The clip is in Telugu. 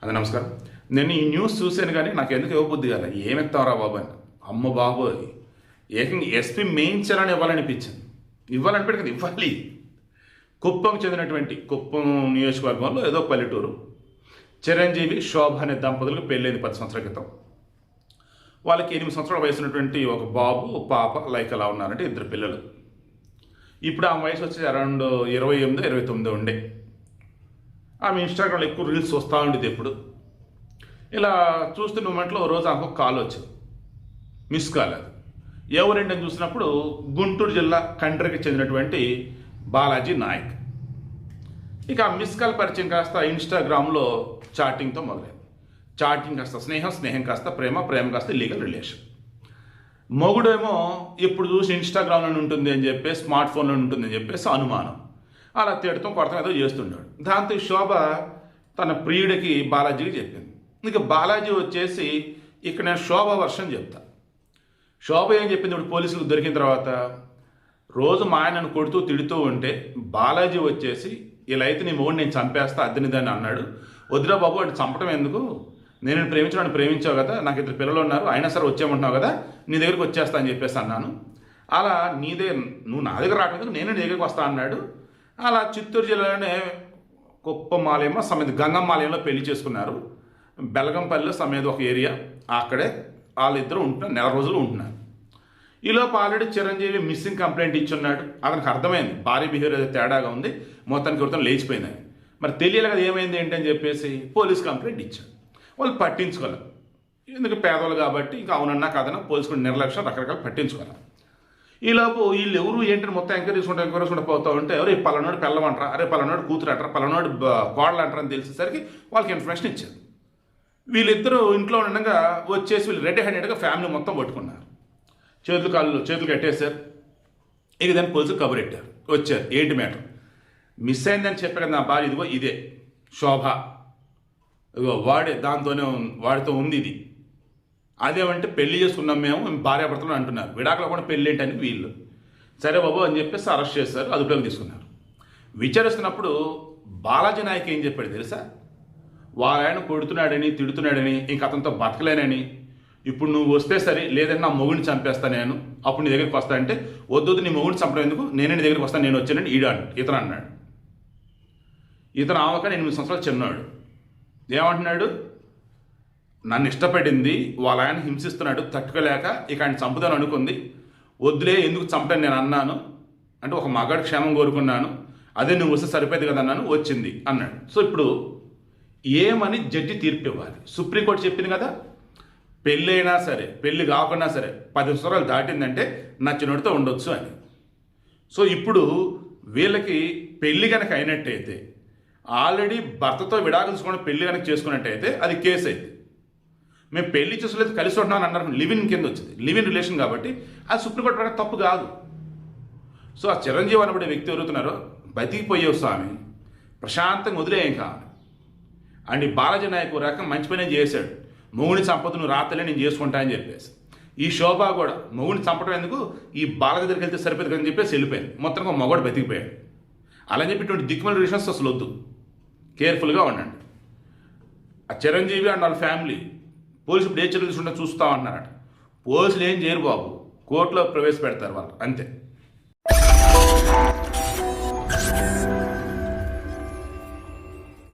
అది నమస్కారం. నేను ఈ న్యూస్ చూశాను కానీ నాకు ఎందుకు ఇవ్వబుద్ధి కదా, ఏమెత్తావరా బాబు అని. అమ్మ బాబోయ్, ఏకంగా ఎస్పీ మెయించాలని ఇవ్వాలనిపించింది. ఇవ్వాలి. కుప్పంకి చెందినటువంటి కుప్పం నియోజకవర్గంలో ఏదో పల్లెటూరు, చిరంజీవి శోభ అనే దంపతులకు పెళ్ళైంది 10 సంవత్సరాల క్రితం. వాళ్ళకి 8 సంవత్సరాల వయసున్నటువంటి ఒక బాబు పాప లైక్ అలా ఉన్నారంటే 2 పిల్లలు. ఇప్పుడు ఆమె వయసు వచ్చి అరౌండ్ 28, 29 ఉండే. ఆమె ఇన్స్టాగ్రామ్లో ఎక్కువ రీల్స్ వస్తూ ఉండేది. ఎప్పుడు ఇలా చూస్తున్న మూమెంట్లో రోజు ఆమెకు కాల్ వచ్చింది, మిస్ కాల్. అది ఎవరండి అని చూసినప్పుడు గుంటూరు జిల్లా కండ్రికి చెందినటువంటి బాలాజీ నాయక్. ఇక ఆ మిస్ కాల్ పరిచయం కాస్త ఇన్స్టాగ్రామ్లో చాటింగ్తో మొదలైంది. చాటింగ్ కాస్త స్నేహం కాస్త ప్రేమ కాస్త లీగల్ రిలేషన్. మొగుడేమో ఇప్పుడు చూసి ఇన్స్టాగ్రామ్లో ఉంటుంది అని చెప్పి, స్మార్ట్ ఫోన్లో ఉంటుంది అని చెప్పేసి అనుమానం. అలా తిడతాం కొడతాం ఏదో చేస్తుంటాడు. దాంతో శోభ తన ప్రియుడికి బాలాజీకి చెప్పింది. ఇక బాలాజీ వచ్చేసి ఇక్కడ నేను శోభ వర్షం చెప్తా. శోభ ఏం చెప్పింది ఇప్పుడు పోలీసులకు దొరికిన తర్వాత, రోజు మా ఆయనను కొడుతూ తిడుతూ ఉంటే బాలాజీ వచ్చేసి ఇలా అయితే నీ మొగుడు నేను చంపేస్తా అద్దని దాన్ని అన్నాడు. వద్దురా బాబు అంటే చంపడం ఎందుకు, నేను ప్రేమించడానికి ప్రేమించావు కదా, నాకు 2 పిల్లలు ఉన్నారు, అయినా సరే వచ్చేయమంటున్నావు కదా, నీ దగ్గరికి వచ్చేస్తా అని చెప్పేసి అన్నాను. అలా నువ్వు నా దగ్గర రావట్లేదు, నేను నీ దగ్గరికి వస్తా అన్నాడు. అలా చిత్తూరు జిల్లాలోనే కుప్పమాలయమో సమేత గంగమ్మాలయంలో పెళ్లి చేసుకున్నారు. బెలగంపల్లిలో సమేత ఒక ఏరియా, అక్కడే వాళ్ళిద్దరూ ఉంటున్నారు, 4 రోజులు ఉంటున్నారు. ఈలోపు ఆల్రెడీ చిరంజీవి మిస్సింగ్ కంప్లైంట్ ఇచ్చున్నాడు. అతనికి అర్థమైంది భారీ బిహేవియర్ ఏదో తేడాగా ఉంది, మొత్తానికి వృత్తం లేచిపోయిందని. మరి తెలియాలి కదా ఏమైంది ఏంటని చెప్పేసి పోలీస్ కంప్లైంట్ ఇచ్చాడు. వాళ్ళు పట్టించుకోవాలి, ఎందుకు పేదవాళ్ళు కాబట్టి ఇంకా అవునన్నా కాదన్నా పోలీసుకుని నిర్లక్ష్యం రకరకాలు పట్టించుకోవాలి. ఈలోపు వీళ్ళు ఎవరు ఏంటని మొత్తం ఎంక్వైరీ చేసుకుంటూ పోతూ ఉంటే ఎవరు ఈ పలానోడు పెళ్ళమంటారా, అరే పలానోడు కూతురు అంటారా, పలానోడు కోడలు అంటారా అని తెలిసేసరికి వాళ్ళకి ఇన్ఫర్మేషన్ ఇచ్చారు. వీళ్ళిద్దరూ ఇంట్లో ఉండగా వచ్చేసి వీళ్ళు రెడీ హ్యాండెడ్గా ఫ్యామిలీ మొత్తం పట్టుకున్నారు. చేతులు కట్టేశారు. ఇక దాన్ని పోలీసులు కబురెట్టారు. వచ్చారు, ఏంటి మ్యాటర్, మిస్ అయిందని చెప్పే కదా నా భార్య, ఇదిగో ఇదే శోభ, ఇదిగో వాడితో ఉంది ఇది. అదేమంటే పెళ్లి చేసుకున్నాం మేము భార్యాభర్తలు అంటున్నారు, విడాకులో కూడా పెళ్ళి ఏంటని వీళ్ళు. సరే బాబు అని చెప్పేసి అరెస్ట్ చేశారు, అదుపులోకి తీసుకున్నారు. విచారిస్తున్నప్పుడు బాలాజీ నాయక్ ఏం చెప్పాడు తెలుసా, వాళ్ళ ఆయన కొడుతున్నాడని తిడుతున్నాడని ఇంక అతనితో బతకలేనని, ఇప్పుడు నువ్వు వస్తే సరే లేదంటే నా మొగుడిని చంపేస్తా నేను, అప్పుడు నీ దగ్గరికి వస్తా అంటే, వద్దు నీ మొగుడిని చంపడం ఎందుకు, నేనే నీ దగ్గరికి వస్తాను, నేను వచ్చానండి ఇతను అన్నాడు. ఇతను ఆమెక 8 సంవత్సరాలు చిన్నాడు. ఏమంటున్నాడు, నన్ను ఇష్టపడింది, వాళ్ళ ఆయన హింసిస్తున్నాడు, తట్టుకోలేక ఇక ఆయన చంపుదాను అనుకుంది, వద్దులే ఎందుకు చంపని నేను అన్నాను అంటే, ఒక మగాడి క్షేమం కోరుకున్నాను, అదే నువ్వు వస్తే సరిపోయింది కదా అన్నాను, వచ్చింది అన్నాడు. సో ఇప్పుడు ఏమని జడ్జి తీర్పు ఇవ్వాలి. సుప్రీంకోర్టు చెప్పింది కదా, పెళ్ళి అయినా సరే పెళ్ళి కాకుండా సరే 10 సంవత్సరాలు దాటిందంటే నచ్చినోడితో ఉండొచ్చు అని. సో ఇప్పుడు వీళ్ళకి పెళ్ళి కనుక అయినట్టయితే, ఆల్రెడీ భర్తతో విడాకులు తీసుకొని పెళ్లి కనుక చేసుకున్నట్టయితే అది కేసు అయింది. మేము పెళ్లి చేసుకోలేదు కలిసి ఉంటున్నాను అన్నారు, లివిన్ కింద వచ్చింది, లివిన్ రిలేషన్ కాబట్టి అది సుప్రీంకోర్టు ప్రకారం తప్పు కాదు. సో ఆ చిరంజీవి అనబడే వ్యక్తి ఎవరుతున్నారో బతికిపోయేవు స్వామి, ప్రశాంతంగా వదిలేయం కావాలి. అండ్ ఈ బాలాజీ నాయక్ రకం మంచి పనే చేశాడు, మొగుడిని చంపదు నువ్వు రాతలే నేను చేసుకుంటా అని చెప్పేసి. ఈ శోభ కూడా మొగుడిని చంపడం ఎందుకు, ఈ బాల దగ్గరికి వెళ్తే సరిపోతుంది అని చెప్పేసి వెళ్ళిపోయింది. మొత్తంగా మగవాడు బతికిపోయాడు. అలా చెప్పి ఇటువంటి దిక్కుమల రిలేషన్స్ అసలు వద్దు, కేర్ఫుల్గా ఉండండి. ఆ చిరంజీవి అండ్ వాళ్ళ ఫ్యామిలీ పోలీసు ఇప్పుడు ఏ చర్యలు తీసుకుంటే చూస్తా ఉంటున్నారట. పోలీసులు ఏం చేయరు బాబు, కోర్టులో ప్రవేశపెడతారు వాళ్ళు అంతే.